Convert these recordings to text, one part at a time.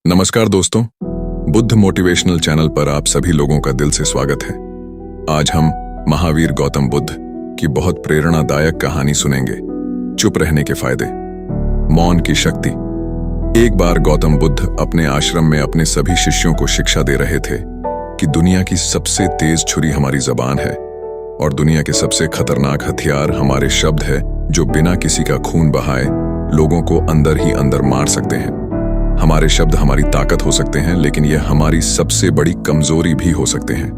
नमस्कार दोस्तों, Buddha motivational channel पर आप सभी लोगों का दिल से स्वागत है। आज हम महावीर गौतम बुद्ध की बहुत प्रेरणादायक कहानी सुनेंगे, चुप रहने के फायदे, मौन की शक्ति। एक बार गौतम बुद्ध अपने आश्रम में अपने सभी शिष्यों को शिक्षा दे रहे थे कि दुनिया की सबसे तेज छुरी हमारी जबान है और दुनिया के सबसे खतरनाक हथियार हमारे शब्द है, जो बिना किसी का खून बहाए लोगों को अंदर ही अंदर मार सकते हैं। हमारे शब्द हमारी ताकत हो सकते हैं, लेकिन यह हमारी सबसे बड़ी कमजोरी भी हो सकते हैं।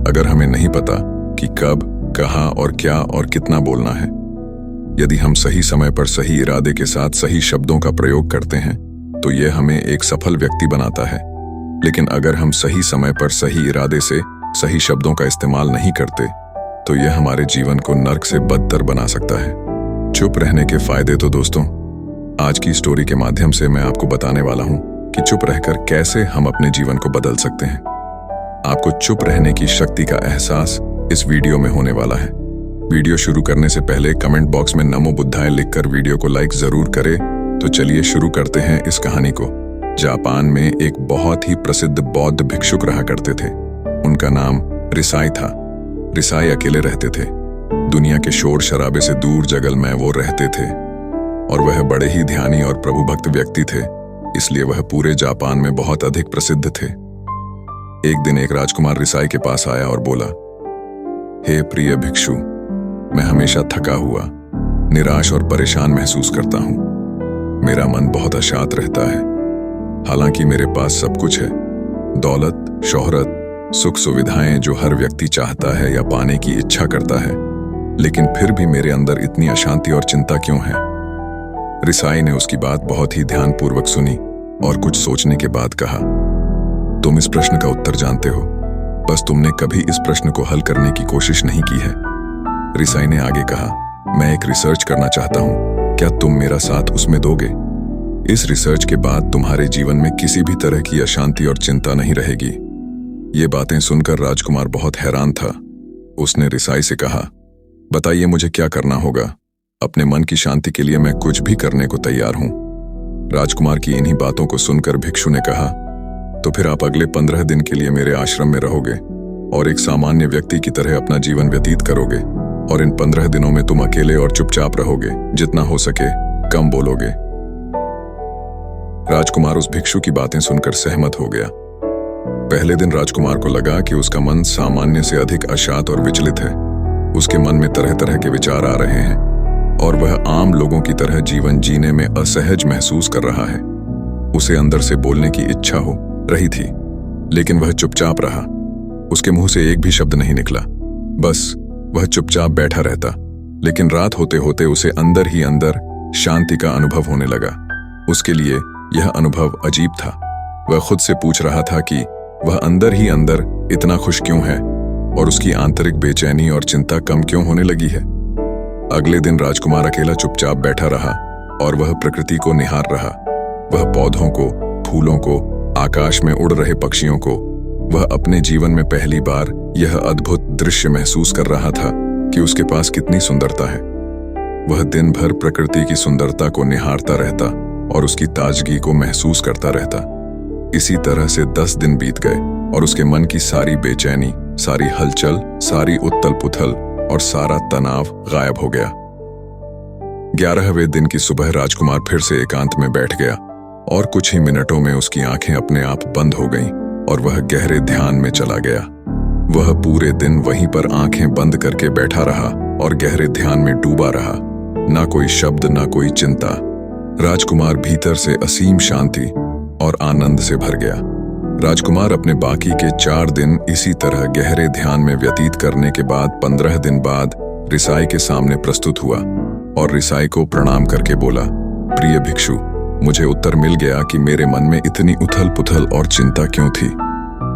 अगर हमें नहीं पता कि कब, कहाँ और क्या और कितना बोलना है, यदि हम सही समय पर सही इरादे के साथ सही शब्दों का प्रयोग करते हैं तो यह हमें एक सफल व्यक्ति बनाता है। लेकिन अगर हम सही समय पर सही इरादे से सही शब्दों का इस्तेमाल नहीं करते तो यह हमारे जीवन को नर्क से बदतर बना सकता है। चुप रहने के फायदे तो दोस्तों, आज की स्टोरी के माध्यम से मैं आपको बताने वाला हूं कि चुप रहकर कैसे हम अपने जीवन को बदल सकते हैं। आपको चुप रहने की शक्ति का एहसास इस वीडियो में होने वाला है। वीडियो शुरू करने से पहले कमेंट बॉक्स में नमो बुद्धाय लिखकर वीडियो को लाइक जरूर करें। तो चलिए शुरू करते हैं इस कहानी को। जापान में एक बहुत ही प्रसिद्ध बौद्ध भिक्षुक रहा करते थे। उनका नाम रिसाई था। रिसाई अकेले रहते थे। दुनिया के शोर शराबे से दूर जंगल में वो रहते थे और वह बड़े ही ध्यानी और प्रभुभक्त व्यक्ति थे, इसलिए वह पूरे जापान में बहुत अधिक प्रसिद्ध थे। एक दिन एक राजकुमार रिसाई के पास आया और बोला, हे प्रिय भिक्षु, मैं हमेशा थका हुआ, निराश और परेशान महसूस करता हूं। मेरा मन बहुत अशांत रहता है। हालांकि मेरे पास सब कुछ है, दौलत, शोहरत, सुख सुविधाएं जो हर व्यक्ति चाहता है या पाने की इच्छा करता है, लेकिन फिर भी मेरे अंदर इतनी अशांति और चिंता क्यों है? रिसाई ने उसकी बात बहुत ही ध्यानपूर्वक सुनी और कुछ सोचने के बाद कहा, तुम इस प्रश्न का उत्तर जानते हो, बस तुमने कभी इस प्रश्न को हल करने की कोशिश नहीं की है। रिसाई ने आगे कहा, मैं एक रिसर्च करना चाहता हूं, क्या तुम मेरा साथ उसमें दोगे? इस रिसर्च के बाद तुम्हारे जीवन में किसी भी तरह की अशांति और चिंता नहीं रहेगी। ये बातें सुनकर राजकुमार बहुत हैरान था। उसने रिसाई से कहा, बताइए मुझे क्या करना होगा? अपने मन की शांति के लिए मैं कुछ भी करने को तैयार हूं। राजकुमार की इन्हीं बातों को सुनकर भिक्षु ने कहा, तो फिर आप अगले 15 दिन के लिए मेरे आश्रम में रहोगे और एक सामान्य व्यक्ति की तरह अपना जीवन व्यतीत करोगे, और इन 15 दिनों में तुम अकेले और चुपचाप रहोगे, जितना हो सके कम बोलोगे। राजकुमार उस भिक्षु की बातें सुनकर सहमत हो गया। पहले दिन राजकुमार को लगा कि उसका मन सामान्य से अधिक अशांत और विचलित है। उसके मन में तरह तरह के विचार आ रहे हैं और वह आम लोगों की तरह जीवन जीने में असहज महसूस कर रहा है। उसे अंदर से बोलने की इच्छा हो रही थी, लेकिन वह चुपचाप रहा। उसके मुंह से एक भी शब्द नहीं निकला, बस वह चुपचाप बैठा रहता। लेकिन रात होते होते उसे अंदर ही अंदर शांति का अनुभव होने लगा। उसके लिए यह अनुभव अजीब था। वह खुद से पूछ रहा था कि वह अंदर ही अंदर इतना खुश क्यों है और उसकी आंतरिक बेचैनी और चिंता कम क्यों होने लगी है। अगले दिन राजकुमार अकेला चुपचाप बैठा रहा और वह प्रकृति को निहार रहा। वह पौधों को, फूलों को, आकाश में उड़ रहे पक्षियों को, वह अपने जीवन में पहली बार यह अद्भुत दृश्य महसूस कर रहा था कि उसके पास कितनी सुंदरता है। वह दिन भर प्रकृति की सुंदरता को निहारता रहता और उसकी ताजगी को महसूस करता रहता। इसी तरह से 10 दिन बीत गए और उसके मन की सारी बेचैनी, सारी हलचल, सारी उथल पुथल और सारा तनाव गायब हो गया। 11वें दिन की सुबह राजकुमार फिर से एकांत में बैठ गया और कुछ ही मिनटों में उसकी आंखें अपने आप बंद हो गईं और वह गहरे ध्यान में चला गया। वह पूरे दिन वहीं पर आंखें बंद करके बैठा रहा और गहरे ध्यान में डूबा रहा। ना कोई शब्द, ना कोई चिंता। राजकुमार भीतर से असीम शांति और आनंद से भर गया। राजकुमार अपने बाकी के 4 दिन इसी तरह गहरे ध्यान में व्यतीत करने के बाद 15 दिन बाद रिसाई के सामने प्रस्तुत हुआ और रिसाई को प्रणाम करके बोला, प्रिय भिक्षु, मुझे उत्तर मिल गया कि मेरे मन में इतनी उथल पुथल और चिंता क्यों थी।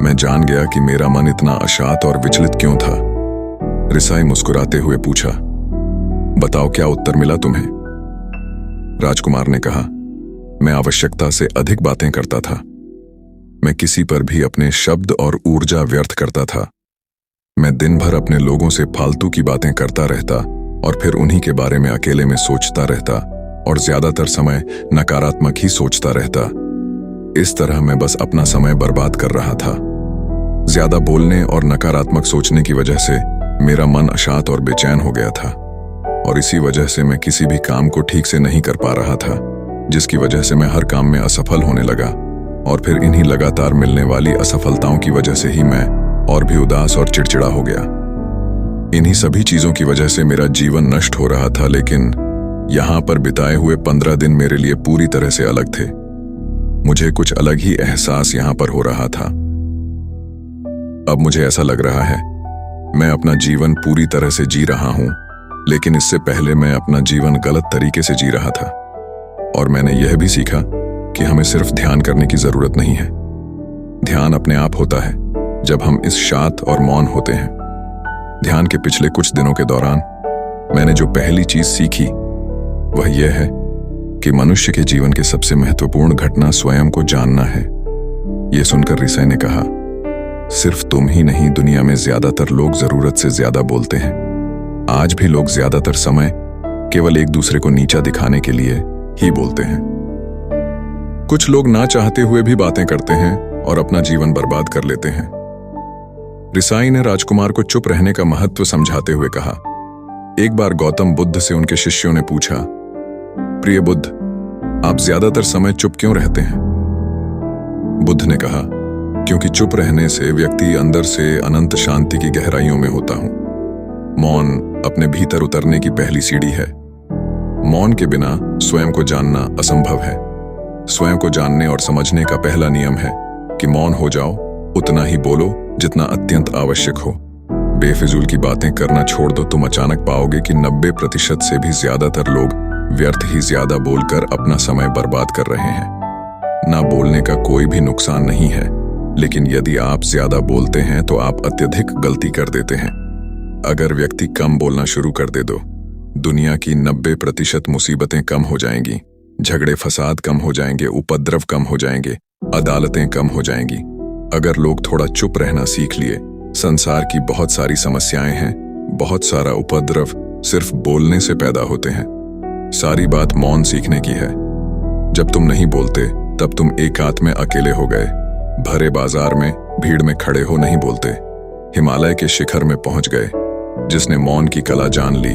मैं जान गया कि मेरा मन इतना अशांत और विचलित क्यों था। रिसाई मुस्कुराते हुए पूछा, बताओ क्या उत्तर मिला तुम्हें? राजकुमार ने कहा, मैं आवश्यकता से अधिक बातें करता था। मैं किसी पर भी अपने शब्द और ऊर्जा व्यर्थ करता था। मैं दिन भर अपने लोगों से फालतू की बातें करता रहता और फिर उन्हीं के बारे में अकेले में सोचता रहता और ज्यादातर समय नकारात्मक ही सोचता रहता। इस तरह मैं बस अपना समय बर्बाद कर रहा था। ज्यादा बोलने और नकारात्मक सोचने की वजह से मेरा मन अशांत और बेचैन हो गया था, और इसी वजह से मैं किसी भी काम को ठीक से नहीं कर पा रहा था, जिसकी वजह से मैं हर काम में असफल होने लगा। और फिर इन्हीं लगातार मिलने वाली असफलताओं की वजह से ही मैं और भी उदास और चिड़चिड़ा हो गया। इन्हीं सभी चीजों की वजह से मेरा जीवन नष्ट हो रहा था, लेकिन यहां पर बिताए हुए 15 दिन मेरे लिए पूरी तरह से अलग थे। मुझे कुछ अलग ही एहसास यहां पर हो रहा था। अब मुझे ऐसा लग रहा है मैं अपना जीवन पूरी तरह से जी रहा हूं, लेकिन इससे पहले मैं अपना जीवन गलत तरीके से जी रहा था। और मैंने यह भी सीखा कि हमें सिर्फ ध्यान करने की जरूरत नहीं है। ध्यान अपने आप होता है जब हम इस शांत और मौन होते हैं। ध्यान के पिछले कुछ दिनों के दौरान मैंने जो पहली चीज सीखी वह यह है कि मनुष्य के जीवन की सबसे महत्वपूर्ण घटना स्वयं को जानना है। यह सुनकर रिसाई ने कहा, सिर्फ तुम ही नहीं, दुनिया में ज्यादातर लोग जरूरत से ज्यादा बोलते हैं। आज भी लोग ज्यादातर समय केवल एक दूसरे को नीचा दिखाने के लिए ही बोलते हैं। कुछ लोग ना चाहते हुए भी बातें करते हैं और अपना जीवन बर्बाद कर लेते हैं। रिसाई ने राजकुमार को चुप रहने का महत्व समझाते हुए कहा, एक बार गौतम बुद्ध से उनके शिष्यों ने पूछा, प्रिय बुद्ध, आप ज्यादातर समय चुप क्यों रहते हैं? बुद्ध ने कहा, क्योंकि चुप रहने से व्यक्ति अंदर से अनंत शांति की गहराइयों में होता हूं। मौन अपने भीतर उतरने की पहली सीढ़ी है। मौन के बिना स्वयं को जानना असंभव है। स्वयं को जानने और समझने का पहला नियम है कि मौन हो जाओ, उतना ही बोलो जितना अत्यंत आवश्यक हो। बेफिजूल की बातें करना छोड़ दो, तुम अचानक पाओगे कि 90% से भी ज्यादातर लोग व्यर्थ ही ज्यादा बोलकर अपना समय बर्बाद कर रहे हैं। ना बोलने का कोई भी नुकसान नहीं है, लेकिन यदि आप ज्यादा बोलते हैं तो आप अत्यधिक गलती कर देते हैं। अगर व्यक्ति कम बोलना शुरू कर दे दो, दुनिया की 90% मुसीबतें कम हो जाएंगी, झगड़े फसाद कम हो जाएंगे, उपद्रव कम हो जाएंगे, अदालतें कम हो जाएंगी। अगर लोग थोड़ा चुप रहना सीख लिए, संसार की बहुत सारी समस्याएं हैं, बहुत सारा उपद्रव सिर्फ बोलने से पैदा होते हैं। सारी बात मौन सीखने की है। जब तुम नहीं बोलते तब तुम एकांत में अकेले हो गए, भरे बाजार में भीड़ में खड़े हो नहीं बोलते, हिमालय के शिखर में पहुंच गए। जिसने मौन की कला जान ली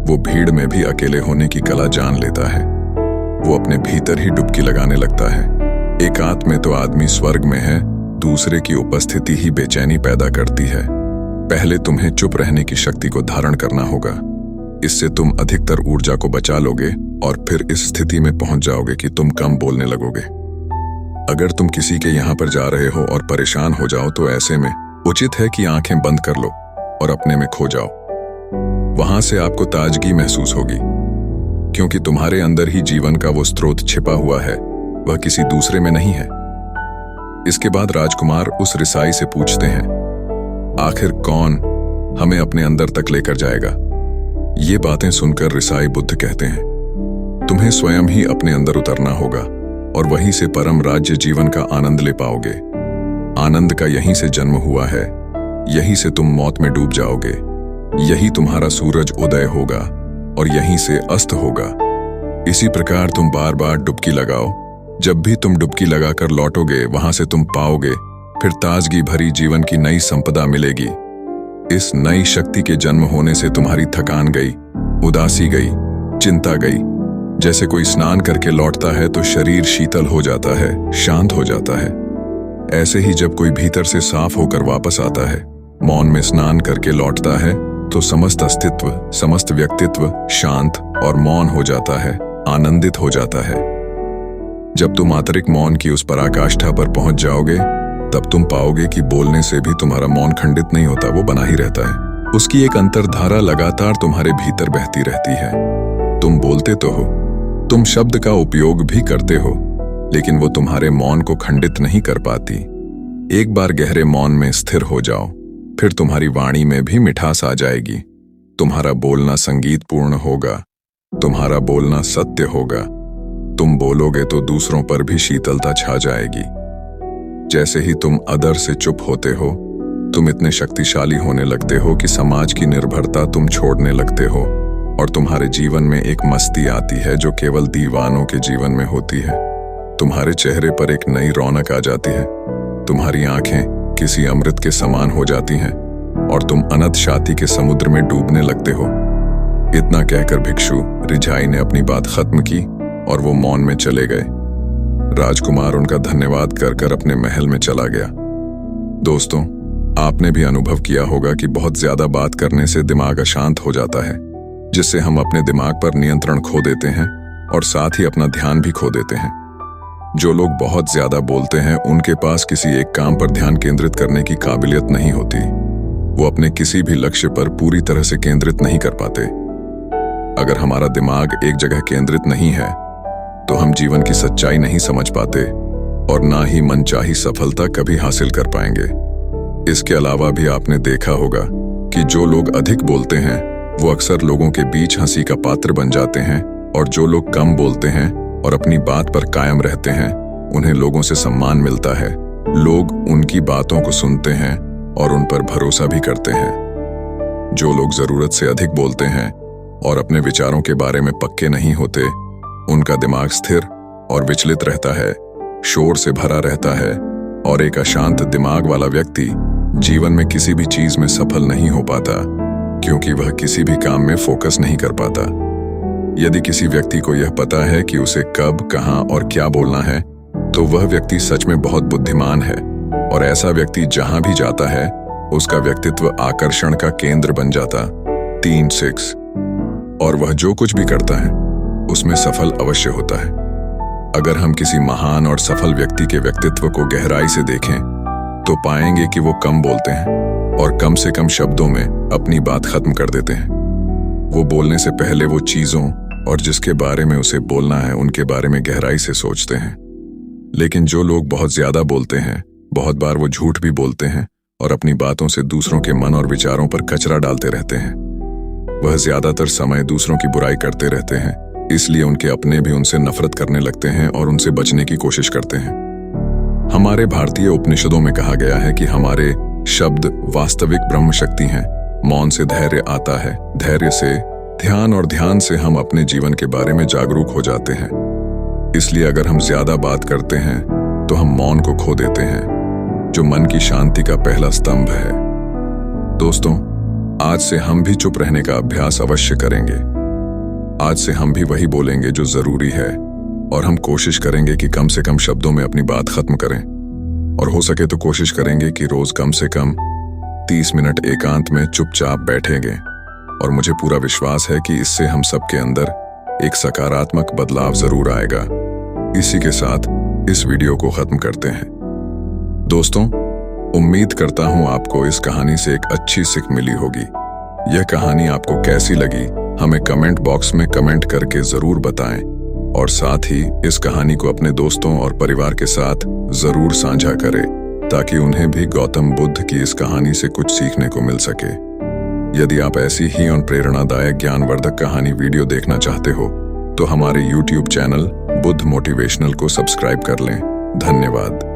वो भीड़ में भी अकेले होने की कला जान लेता है। वो अपने भीतर ही डुबकी लगाने लगता है। एकांत में तो आदमी स्वर्ग में है, दूसरे की उपस्थिति ही बेचैनी पैदा करती है। पहले तुम्हें चुप रहने की शक्ति को धारण करना होगा। इससे तुम अधिकतर ऊर्जा को बचा लोगे और फिर इस स्थिति में पहुंच जाओगे कि तुम कम बोलने लगोगे। अगर तुम किसी के यहाँ पर जा रहे हो और परेशान हो जाओ तो ऐसे में उचित है कि आंखें बंद कर लो और अपने में खो जाओ। वहां से आपको ताजगी महसूस होगी, क्योंकि तुम्हारे अंदर ही जीवन का वो स्रोत छिपा हुआ है, वह किसी दूसरे में नहीं है। इसके बाद राजकुमार उस रिसाई से पूछते हैं, आखिर कौन हमें अपने अंदर तक लेकर जाएगा? ये बातें सुनकर रिसाई बुद्ध कहते हैं, तुम्हें स्वयं ही अपने अंदर उतरना होगा और वहीं से परम राज्य जीवन का आनंद ले पाओगे। आनंद का यहीं से जन्म हुआ है, यहीं से तुम मौत में डूब जाओगे, यही तुम्हारा सूरज उदय होगा और यहीं से अस्त होगा। इसी प्रकार तुम बार बार डुबकी लगाओ। जब भी तुम डुबकी लगाकर लौटोगे वहां से तुम पाओगे फिर ताजगी भरी जीवन की नई संपदा मिलेगी। इस नई शक्ति के जन्म होने से तुम्हारी थकान गई, उदासी गई, चिंता गई। जैसे कोई स्नान करके लौटता है तो शरीर शीतल हो जाता है, शांत हो जाता है। ऐसे ही जब कोई भीतर से साफ होकर वापस आता है, मौन में स्नान करके लौटता है, तो समस्त अस्तित्व, समस्त व्यक्तित्व शांत और मौन हो जाता है, आनंदित हो जाता है। जब तुम आंतरिक मौन की उस पराकाष्ठा पर पहुंच जाओगे तब तुम पाओगे कि बोलने से भी तुम्हारा मौन खंडित नहीं होता, वो बना ही रहता है। उसकी एक अंतर्धारा लगातार तुम्हारे भीतर बहती रहती है। तुम बोलते तो हो, तुम शब्द का उपयोग भी करते हो, लेकिन वो तुम्हारे मौन को खंडित नहीं कर पाती। एक बार गहरे मौन में स्थिर हो जाओ, फिर तुम्हारी वाणी में भी मिठास आ जाएगी। तुम्हारा बोलना संगीतपूर्ण होगा, तुम्हारा बोलना सत्य होगा। तुम बोलोगे तो दूसरों पर भी शीतलता छा जाएगी। जैसे ही तुम अदर से चुप होते हो, तुम इतने शक्तिशाली होने लगते हो कि समाज की निर्भरता तुम छोड़ने लगते हो और तुम्हारे जीवन में एक मस्ती आती है जो केवल दीवानों के जीवन में होती है। तुम्हारे चेहरे पर एक नई रौनक आ जाती है। तुम्हारी आंखें किसी अमृत के समान हो जाती हैं और तुम अनंत शांति के समुद्र में डूबने लगते हो। इतना कहकर भिक्षु रिझाई ने अपनी बात खत्म की और वो मौन में चले गए। राजकुमार उनका धन्यवाद कर कर अपने महल में चला गया। दोस्तों, आपने भी अनुभव किया होगा कि बहुत ज्यादा बात करने से दिमाग अशांत हो जाता है, जिससे हम अपने दिमाग पर नियंत्रण खो देते हैं और साथ ही अपना ध्यान भी खो देते हैं। जो लोग बहुत ज्यादा बोलते हैं उनके पास किसी एक काम पर ध्यान केंद्रित करने की काबिलियत नहीं होती। वो अपने किसी भी लक्ष्य पर पूरी तरह से केंद्रित नहीं कर पाते। अगर हमारा दिमाग एक जगह केंद्रित नहीं है तो हम जीवन की सच्चाई नहीं समझ पाते और ना ही मनचाही सफलता कभी हासिल कर पाएंगे। इसके अलावा भी आपने देखा होगा कि जो लोग अधिक बोलते हैं वो अक्सर लोगों के बीच हंसी का पात्र बन जाते हैं, और जो लोग कम बोलते हैं और अपनी बात पर कायम रहते हैं उन्हें लोगों से सम्मान मिलता है। लोग उनकी बातों को सुनते हैं और उन पर भरोसा भी करते हैं। जो लोग जरूरत से अधिक बोलते हैं और अपने विचारों के बारे में पक्के नहीं होते, उनका दिमाग स्थिर और विचलित रहता है, शोर से भरा रहता है, और एक अशांत दिमाग वाला व्यक्ति जीवन में किसी भी चीज में सफल नहीं हो पाता, क्योंकि वह किसी भी काम में फोकस नहीं कर पाता। यदि किसी व्यक्ति को यह पता है कि उसे कब, कहां और क्या बोलना है, तो वह व्यक्ति सच में बहुत बुद्धिमान है, और ऐसा व्यक्ति जहां भी जाता है उसका व्यक्तित्व आकर्षण का केंद्र बन जाता। 3-6 और वह जो कुछ भी करता है उसमें सफल अवश्य होता है। अगर हम किसी महान और सफल व्यक्ति के व्यक्तित्व को गहराई से देखें तो पाएंगे कि वो कम बोलते हैं और कम से कम शब्दों में अपनी बात खत्म कर देते हैं। वो बोलने से पहले वो चीजों और जिसके बारे में उसे बोलना है उनके बारे में गहराई से सोचते हैं। लेकिन जो लोग बहुत ज्यादा बोलते हैं, बहुत बार वो झूठ भी बोलते हैं और अपनी बातों से दूसरों के मन और विचारों पर कचरा डालते रहते हैं। वह ज्यादातर समय दूसरों की बुराई करते रहते हैं, इसलिए उनके अपने भी उनसे नफरत करने लगते हैं और उनसे बचने की कोशिश करते हैं। हमारे भारतीय उपनिषदों में कहा गया है कि हमारे शब्द वास्तविक ब्रह्म शक्ति हैं। मौन से धैर्य आता है, धैर्य से ध्यान, और ध्यान से हम अपने जीवन के बारे में जागरूक हो जाते हैं। इसलिए अगर हम ज्यादा बात करते हैं तो हम मौन को खो देते हैं, जो मन की शांति का पहला स्तंभ है। दोस्तों, आज से हम भी चुप रहने का अभ्यास अवश्य करेंगे। आज से हम भी वही बोलेंगे जो जरूरी है, और हम कोशिश करेंगे कि कम से कम शब्दों में अपनी बात खत्म करें, और हो सके तो कोशिश करेंगे कि रोज कम से कम 30 मिनट एकांत में चुपचाप बैठेंगे। और मुझे पूरा विश्वास है कि इससे हम सबके अंदर एक सकारात्मक बदलाव जरूर आएगा। इसी के साथ इस वीडियो को खत्म करते हैं। दोस्तों, उम्मीद करता हूं आपको इस कहानी से एक अच्छी सीख मिली होगी। यह कहानी आपको कैसी लगी हमें कमेंट बॉक्स में कमेंट करके जरूर बताएं, और साथ ही इस कहानी को अपने दोस्तों और परिवार के साथ जरूर साझा करें, ताकि उन्हें भी गौतम बुद्ध की इस कहानी से कुछ सीखने को मिल सके। यदि आप ऐसी ही और प्रेरणादायक ज्ञानवर्धक कहानी वीडियो देखना चाहते हो तो हमारे YouTube चैनल बुद्ध मोटिवेशनल को सब्सक्राइब कर लें। धन्यवाद।